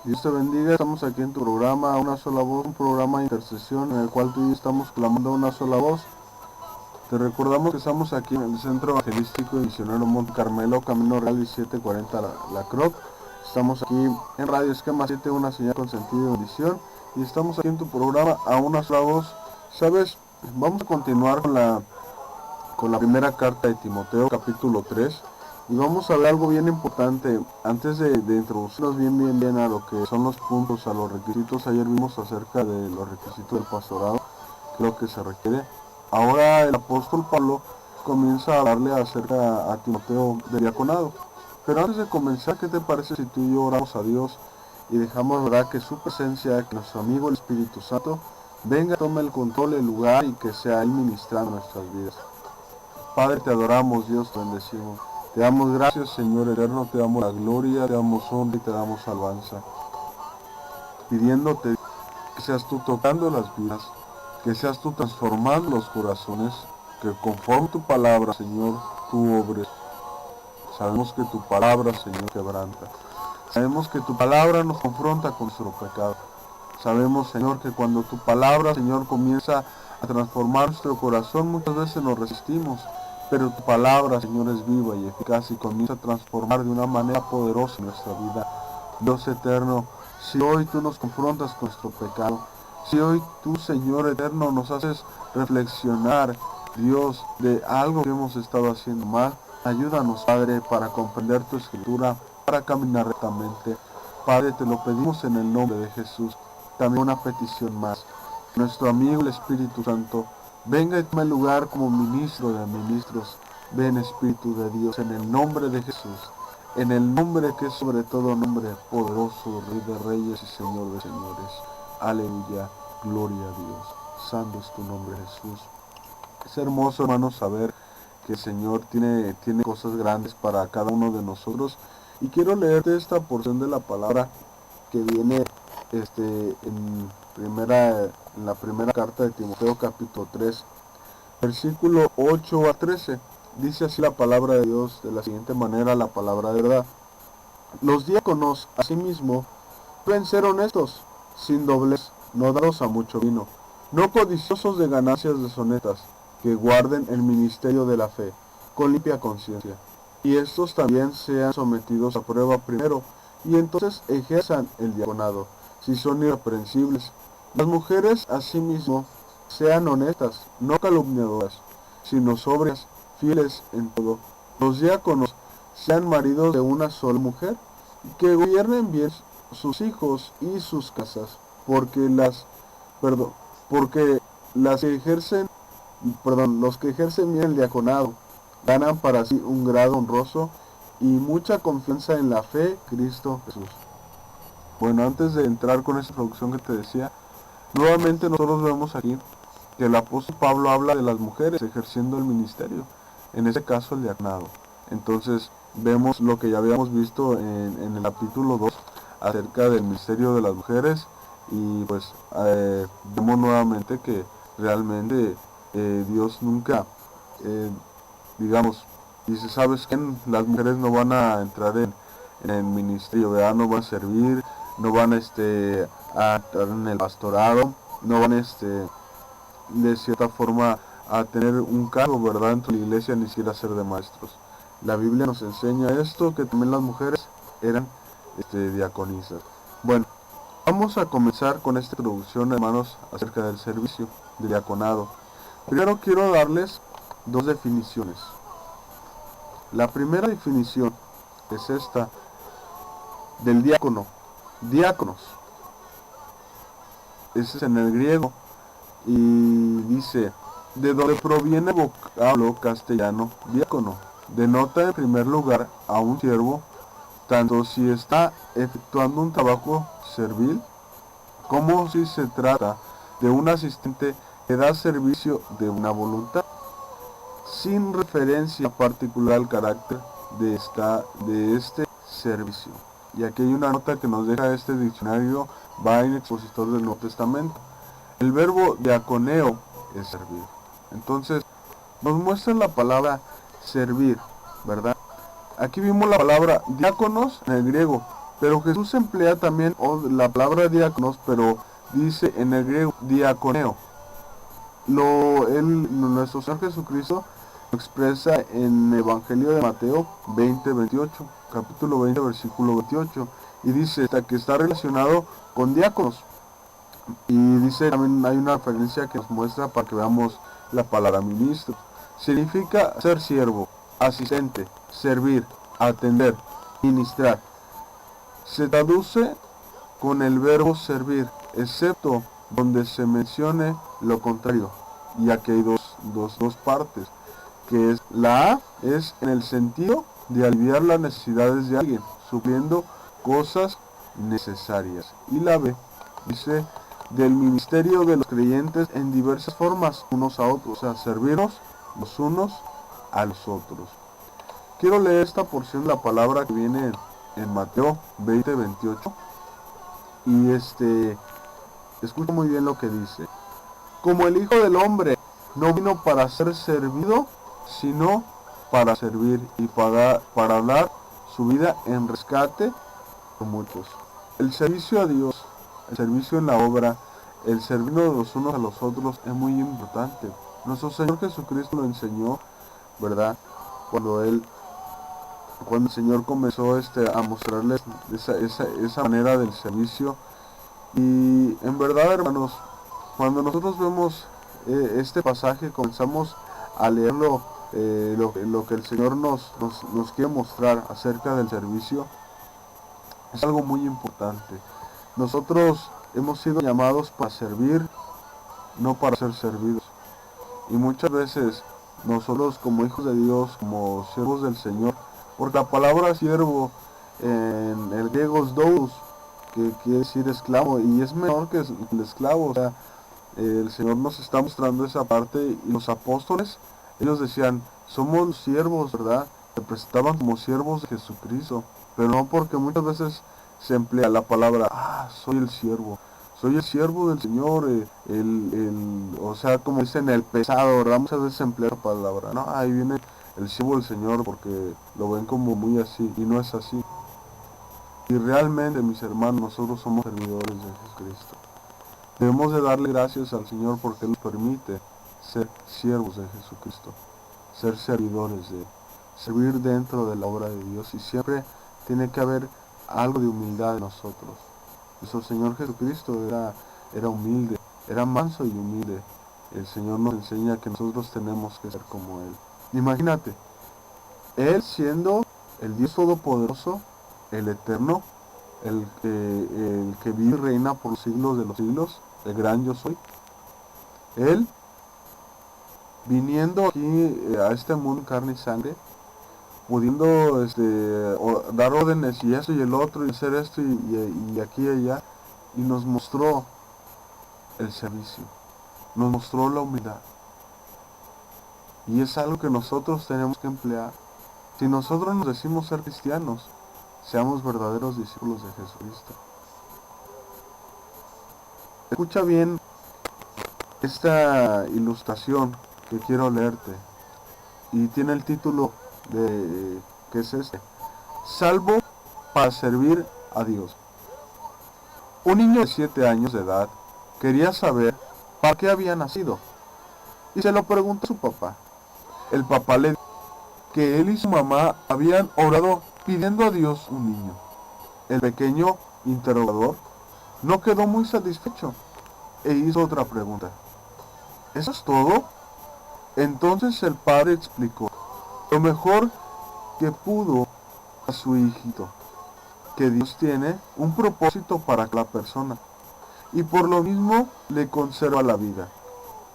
Dios te bendiga, estamos aquí en tu programa Una Sola Voz, un programa de intercesión en el cual tú y yo estamos clamando una sola voz. Te recordamos que estamos aquí en el Centro Evangelístico y Misionero Monte Carmelo, Camino Real 1740 La Croc. Estamos aquí en Radio Esquema 7, una señal con sentido de bendición. Y estamos aquí en tu programa A Una Sola Voz. ¿Sabes? Vamos a continuar con la primera carta de Timoteo, capítulo 3. Y vamos a ver algo bien importante. Antes de introducirnos bien a lo que son los puntos, a los requisitos. Ayer vimos acerca de los requisitos del pastorado, creo que se requiere. Ahora el apóstol Pablo comienza a hablarle acerca a Timoteo del diaconado. Pero antes de comenzar, ¿qué te parece si tú y yo oramos a Dios y dejamos, verdad, que su presencia, que nuestro amigo el Espíritu Santo venga, tome el control del lugar y que sea Él ministrando nuestras vidas? Padre, te adoramos, Dios, te bendecimos. Te damos gracias, Señor eterno, te damos la gloria, te damos honra y te damos alabanza. Pidiéndote que seas tú tocando las vidas, que seas tú transformando los corazones, que conforme tu palabra, Señor, tú obres. Sabemos que tu palabra, Señor, quebranta. Sabemos que tu palabra nos confronta con nuestro pecado. Sabemos, Señor, que cuando tu palabra, Señor, comienza a transformar nuestro corazón, muchas veces nos resistimos. Pero tu palabra, Señor, es viva y eficaz y comienza a transformar de una manera poderosa nuestra vida. Dios eterno, si hoy tú nos confrontas con nuestro pecado, si hoy tú, Señor eterno, nos haces reflexionar, Dios, de algo que hemos estado haciendo mal, ayúdanos, Padre, para comprender tu escritura, para caminar rectamente. Padre, te lo pedimos en el nombre de Jesús. También una petición más. Nuestro amigo el Espíritu Santo venga y tome lugar como ministro de ministros. Ven, Espíritu de Dios, en el nombre de Jesús, en el nombre que es sobre todo nombre, poderoso, Rey de Reyes y Señor de Señores. Aleluya, gloria a Dios. Santo es tu nombre, Jesús. Es hermoso, hermanos, saber que el Señor tiene cosas grandes para cada uno de nosotros. Y quiero leerte esta porción de la palabra que viene en la primera carta de Timoteo, capítulo 3, versículo 8 a 13. Dice así la palabra de Dios de la siguiente manera, la palabra de verdad. Los diáconos, asimismo, deben ser honestos, sin doblez, no dados a mucho vino, no codiciosos de ganancias deshonestas, que guarden el ministerio de la fe, con limpia conciencia. y estos también sean sometidos a prueba primero, y entonces ejerzan el diaconado, si son irreprensibles. Las mujeres, asimismo, sean honestas, no calumniadoras, sino sobrias, fieles en todo. Los diáconos sean maridos de una sola mujer, y que gobiernen bien sus hijos y sus casas, perdón, porque los que ejercen bien el diaconado ganan para sí un grado honroso y mucha confianza en la fe Cristo Jesús. Bueno, antes de entrar con esta introducción que te decía, nuevamente nosotros vemos aquí que el apóstol Pablo habla de las mujeres ejerciendo el ministerio, en este caso el diaconado. Entonces vemos lo que ya habíamos visto en el capítulo 2 acerca del ministerio de las mujeres, y pues vemos nuevamente que realmente Dios nunca, digamos, dice, ¿sabes qué? Las mujeres no van a entrar en el ministerio, ¿verdad? No van a servir, no van a entrar en el pastorado, no van de cierta forma a tener un cargo, ¿verdad? Dentro de la iglesia, ni siquiera ser de maestros. La Biblia nos enseña esto, que también las mujeres eran diaconisas. Bueno, vamos a comenzar con esta introducción, hermanos, acerca del servicio del diaconado. Primero quiero darles dos definiciones. La primera definición es esta, del diácono. Diáconos. Ese es en el griego. Y dice, de donde proviene el vocablo castellano diácono. Denota en primer lugar a un siervo, tanto si está efectuando un trabajo servil, como si se trata de un asistente que da servicio de buena voluntad, sin referencia particular al carácter de este servicio. Y aquí hay una nota que nos deja este diccionario Bain, expositor del Nuevo Testamento. El verbo diaconeo es servir. Entonces, nos muestra la palabra servir, ¿verdad? Aquí vimos la palabra diáconos en el griego, pero Jesús emplea también la palabra diáconos, pero dice en el griego diaconeo. Nuestro Señor Jesucristo lo expresa en el Evangelio de Mateo 20-28, capítulo 20, versículo 28, y dice que está relacionado con diáconos. Y dice, también hay una referencia que nos muestra para que veamos la palabra ministro. Significa ser siervo, asistente, servir, atender, ministrar. Se traduce con el verbo servir, excepto donde se mencione lo contrario. Y aquí hay dos partes, que es la A es en el sentido de aliviar las necesidades de alguien, supliendo cosas necesarias. Y la B dice del ministerio de los creyentes en diversas formas, unos a otros, o sea, servirnos los unos a los otros. Quiero leer esta porción de la palabra que viene en Mateo 20-28, y escucha muy bien lo que dice. Como el Hijo del Hombre no vino para ser servido, sino para servir y para dar su vida en rescate por muchos. El servicio a Dios, el servicio en la obra, el servirnos los unos a los otros es muy importante. Nuestro Señor Jesucristo lo enseñó, ¿verdad? Cuando el Señor comenzó a mostrarles esa manera del servicio. Y en verdad, hermanos, cuando nosotros vemos este pasaje, comenzamos a leerlo, lo que el Señor nos quiere mostrar acerca del servicio, es algo muy importante. Nosotros hemos sido llamados para servir, no para ser servidos. Y muchas veces nosotros, como hijos de Dios, como siervos del Señor, porque la palabra siervo en el griego es doulos, que quiere decir esclavo, y es menor que el esclavo. O sea, el Señor nos está mostrando esa parte, y los apóstoles, ellos decían, somos siervos, ¿verdad? Se presentaban como siervos de Jesucristo, pero no, porque muchas veces se emplea la palabra, soy el siervo del Señor, o sea, como dicen, el pesado, ¿verdad? Muchas veces se emplea la palabra, no, ahí viene el siervo del Señor, porque lo ven como muy así, y no es así. Y realmente, mis hermanos, nosotros somos servidores de Jesucristo. Debemos de darle gracias al Señor porque Él nos permite ser siervos de Jesucristo, ser servidores de Él. servir dentro de la obra de Dios, y siempre tiene que haber algo de humildad en nosotros. Nuestro Señor Jesucristo era humilde, era manso y humilde. El Señor nos enseña que nosotros tenemos que ser como Él. Imagínate, Él siendo el Dios Todopoderoso, el Eterno, el que vive y reina por los siglos de los siglos, el gran yo soy. Él, viniendo aquí a este mundo en carne y sangre, pudiendo dar órdenes y eso y el otro, y hacer esto y aquí y allá, y nos mostró el servicio, nos mostró la humildad. Y es algo que nosotros tenemos que emplear. Si nosotros nos decimos ser cristianos, seamos verdaderos discípulos de Jesucristo. Escucha bien esta ilustración que quiero leerte, y tiene el título de que es Salvo para servir a Dios. Un niño de 7 años de edad quería saber para qué había nacido, y se lo preguntó a su papá. El papá le dijo que él y su mamá habían orado pidiendo a Dios un niño. El pequeño interrogador no quedó muy satisfecho e hizo otra pregunta. ¿Eso es todo? Entonces el padre explicó lo mejor que pudo a su hijito, que Dios tiene un propósito para la persona, y por lo mismo le conserva la vida,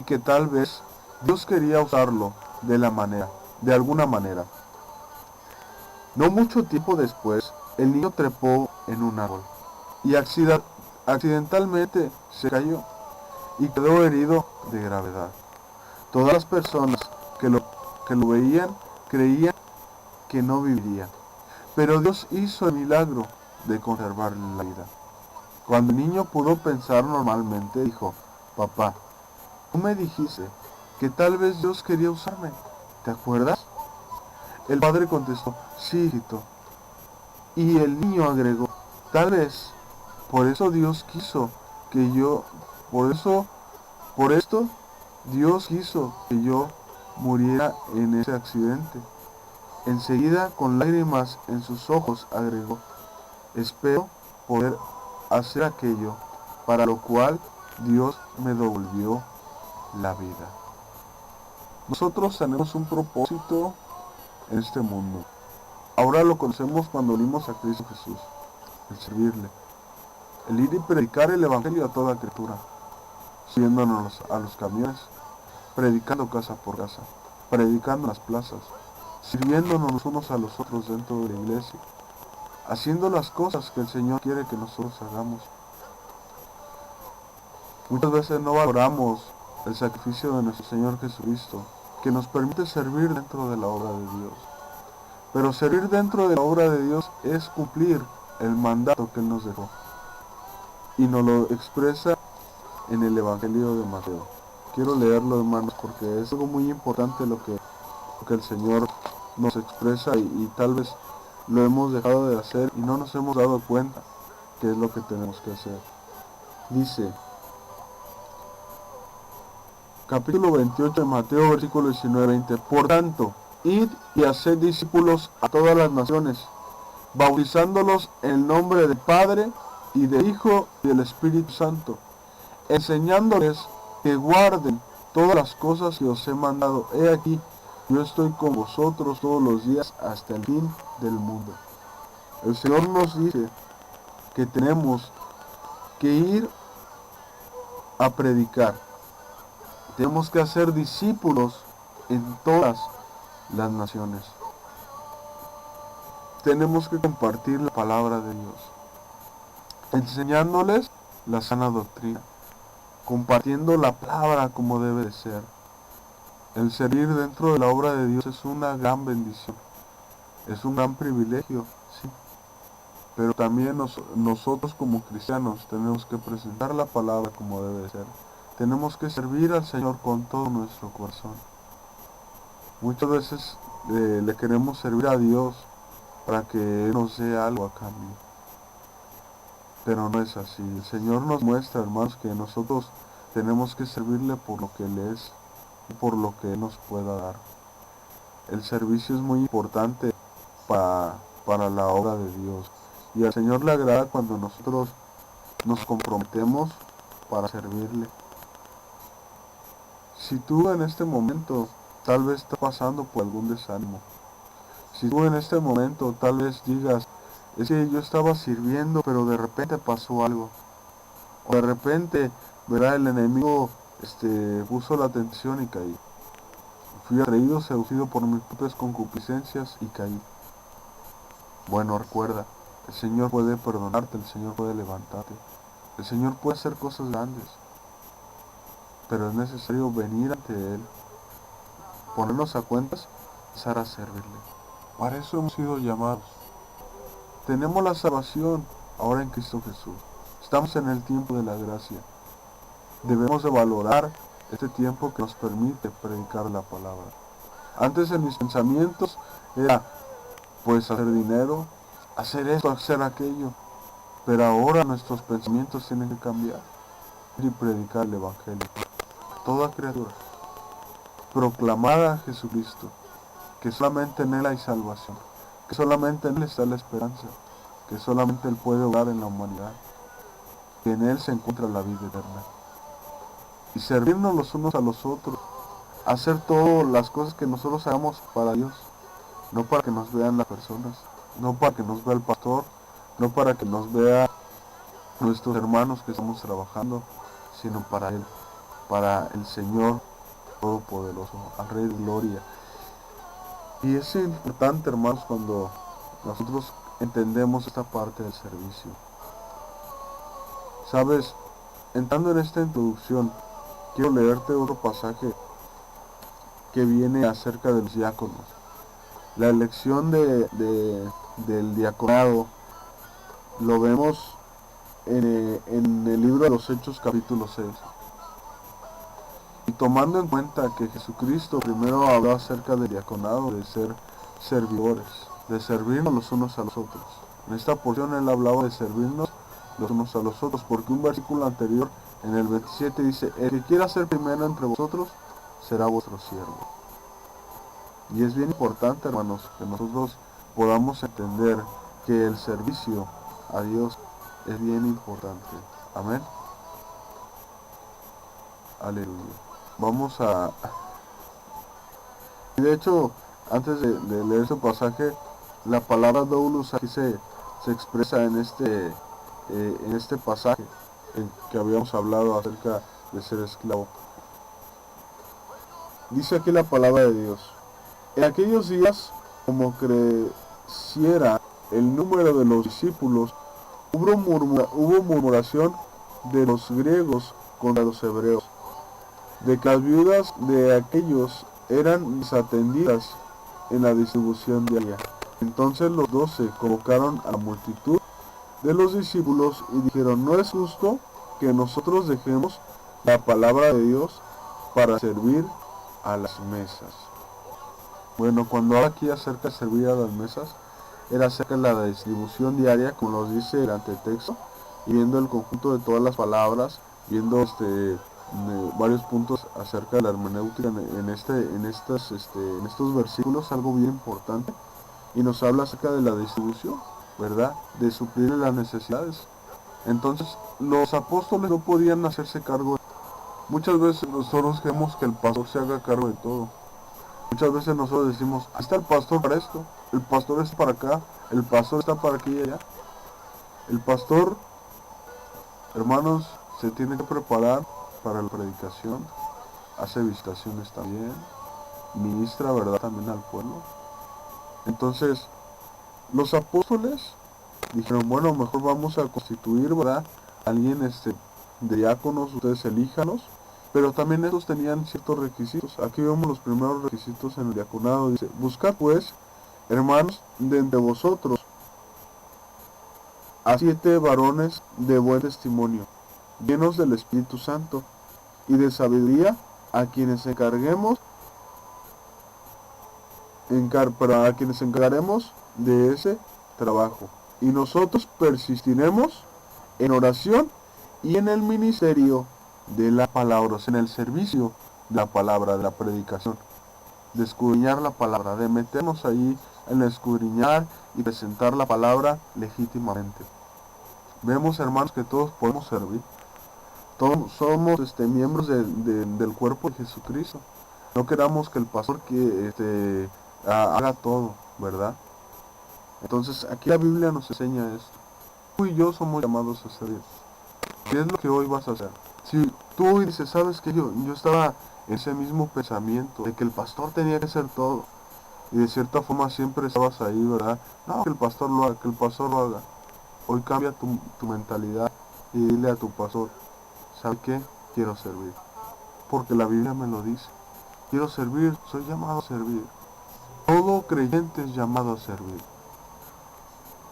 y que tal vez Dios quería usarlo de alguna manera. No mucho tiempo después, el niño trepó en un árbol y accidentalmente se cayó y quedó herido de gravedad. Todas las personas que lo veían creían que no viviría, pero Dios hizo el milagro de conservarle la vida. Cuando el niño pudo pensar normalmente, dijo: papá, tú me dijiste que tal vez Dios quería usarme, ¿te acuerdas? El padre contestó: sí, hijito. Y el niño agregó: tal vez por eso Dios quiso que yo, por esto Dios quiso que yo muriera en ese accidente. Enseguida, con lágrimas en sus ojos, agregó: espero poder hacer aquello para lo cual Dios me devolvió la vida. Nosotros tenemos un propósito en este mundo. Ahora lo conocemos cuando unimos a Cristo Jesús, el servirle, el ir y predicar el Evangelio a toda criatura, subiéndonos a los camiones, predicando casa por casa, predicando en las plazas, sirviéndonos los unos a los otros dentro de la iglesia, haciendo las cosas que el Señor quiere que nosotros hagamos. Muchas veces no valoramos el sacrificio de nuestro Señor Jesucristo, que nos permite servir dentro de la obra de Dios. Pero servir dentro de la obra de Dios es cumplir el mandato que Él nos dejó. Y nos lo expresa en el Evangelio de Mateo. Quiero leerlo, hermanos, porque es algo muy importante lo que el Señor nos expresa, y tal vez lo hemos dejado de hacer y no nos hemos dado cuenta que es lo que tenemos que hacer. Dice, capítulo 28 de Mateo, versículo 19-20. Por tanto, id y haced discípulos a todas las naciones, bautizándolos en el nombre del Padre, y del Hijo, y del Espíritu Santo, enseñándoles que guarden todas las cosas que os he mandado. He aquí, yo estoy con vosotros todos los días hasta el fin del mundo. El Señor nos dice que tenemos que ir a predicar. Tenemos que hacer discípulos en todas las naciones. Tenemos que compartir la palabra de Dios, enseñándoles la sana doctrina, compartiendo la palabra como debe de ser. El servir dentro de la obra de Dios es una gran bendición, es un gran privilegio, sí. Pero también nosotros como cristianos tenemos que presentar la palabra como debe de ser. Tenemos que servir al Señor con todo nuestro corazón. Muchas veces le queremos servir a Dios para que Él nos dé algo a cambio. Pero no es así. El Señor nos muestra, hermanos, que nosotros tenemos que servirle por lo que Él es y por lo que Él nos pueda dar. El servicio es muy importante para la obra de Dios. Y al Señor le agrada cuando nosotros nos comprometemos para servirle. Si tú en este momento tal vez estás pasando por algún desánimo, si tú en este momento tal vez digas, es que yo estaba sirviendo pero de repente pasó algo, o de repente, ¿verdad? El enemigo puso la atención y caí. Fui atraído, seducido por mis propias concupiscencias y caí. Bueno, recuerda, el Señor puede perdonarte, el Señor puede levantarte, el Señor puede hacer cosas grandes, pero es necesario venir ante Él, ponernos a cuentas y empezar a servirle. Para eso hemos sido llamados. Tenemos la salvación ahora en Cristo Jesús. Estamos en el tiempo de la gracia. Debemos de valorar este tiempo que nos permite predicar la palabra. Antes en mis pensamientos era pues hacer dinero, hacer esto, hacer aquello. Pero ahora nuestros pensamientos tienen que cambiar y predicar el Evangelio a toda criatura. Proclamar a Jesucristo, que solamente en Él hay salvación, que solamente en Él está la esperanza, que solamente Él puede obrar en la humanidad, que en Él se encuentra la vida eterna. Y servirnos los unos a los otros, hacer todas las cosas que nosotros hagamos para Dios, no para que nos vean las personas, no para que nos vea el pastor, no para que nos vea nuestros hermanos que estamos trabajando, sino para Él, para el Señor Todopoderoso, al Rey de Gloria. Y es importante, hermanos, cuando nosotros entendemos esta parte del servicio. Sabes, entrando en esta introducción, quiero leerte otro pasaje que viene acerca de los diáconos. La elección del diaconado lo vemos en el libro de los Hechos capítulo 6. Y tomando en cuenta que Jesucristo primero habló acerca del diaconado, de ser servidores, de servirnos los unos a los otros. En esta porción Él hablaba de servirnos los unos a los otros, porque un versículo anterior, en el 27, dice, el que quiera ser primero entre vosotros, será vuestro siervo. Y es bien importante, hermanos, que nosotros podamos entender que el servicio a Dios es bien importante. Amén. Aleluya. Vamos a... De hecho, antes de leer este pasaje, la palabra doulos aquí se expresa en este pasaje en que habíamos hablado acerca de ser esclavo. Dice aquí la palabra de Dios. En aquellos días, como creciera el número de los discípulos, hubo murmuración de los griegos contra los hebreos, de que las viudas de aquellos eran desatendidas en la distribución diaria. Entonces los 12 convocaron a la multitud de los discípulos y dijeron, no es justo que nosotros dejemos la palabra de Dios para servir a las mesas. Bueno, cuando habla aquí acerca de servir a las mesas, era acerca de la distribución diaria, como nos dice el antetexto, y viendo el conjunto de todas las palabras, viendo varios puntos acerca de la hermenéutica en estos versículos, algo bien importante, y nos habla acerca de la distribución, ¿verdad? De suplir las necesidades. Entonces, los apóstoles no podían hacerse cargo. Muchas veces nosotros queremos que el pastor se haga cargo de todo. Muchas veces nosotros decimos, ahí está el pastor para esto, el pastor está para acá, el pastor está para aquí y allá. El pastor, hermanos, se tiene que preparar para la predicación, hace visitaciones también, ministra, ¿verdad?, también al pueblo. Entonces, los apóstoles dijeron, bueno, mejor vamos a constituir, ¿verdad?, alguien de diáconos, ustedes elíjanos. Pero también estos tenían ciertos requisitos. Aquí vemos los primeros requisitos en el diaconado. Dice, buscad pues, hermanos, de entre vosotros a 7 varones de buen testimonio, llenos del Espíritu Santo y de sabiduría, a quienes encargaremos de ese trabajo. Y nosotros persistiremos en oración y en el ministerio de la palabra, en el servicio de la palabra, de la predicación. de escudriñar la palabra, de meternos ahí en escudriñar y presentar la palabra legítimamente. Vemos, hermanos, que todos podemos servir. Todos somos miembros del cuerpo de Jesucristo. No queramos que el pastor haga todo, ¿verdad? Entonces aquí la Biblia nos enseña esto. Tú y yo somos llamados a servir. ¿Qué es lo que hoy vas a hacer? Si tú hoy dices, sabes que yo estaba en ese mismo pensamiento de que el pastor tenía que hacer todo, y de cierta forma siempre estabas ahí, ¿verdad? No, que el pastor lo haga, que el pastor lo haga. Hoy cambia tu mentalidad y dile a tu pastor, ¿sabe qué? Quiero servir. Porque la Biblia me lo dice. Quiero servir, soy llamado a servir. Todo creyente es llamado a servir.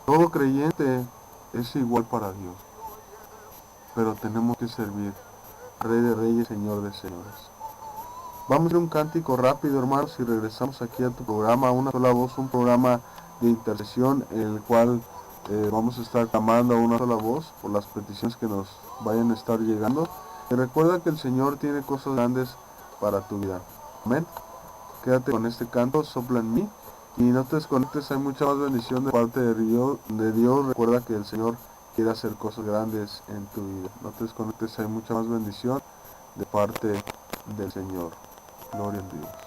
Todo creyente es igual para Dios. Pero tenemos que servir. Rey de reyes, Señor de señores. Vamos a ir un cántico rápido, hermanos, y regresamos aquí a tu programa, Una Sola Voz, un programa de intercesión en el cual vamos a estar clamando a una sola voz por las peticiones que nos vayan a estar llegando. Y recuerda que el Señor tiene cosas grandes para tu vida. Amén. Quédate con este canto, sopla en mí. Y no te desconectes, hay mucha más bendición de parte de Dios. Recuerda que el Señor quiere hacer cosas grandes en tu vida. No te desconectes, hay mucha más bendición de parte del Señor. Gloria a Dios.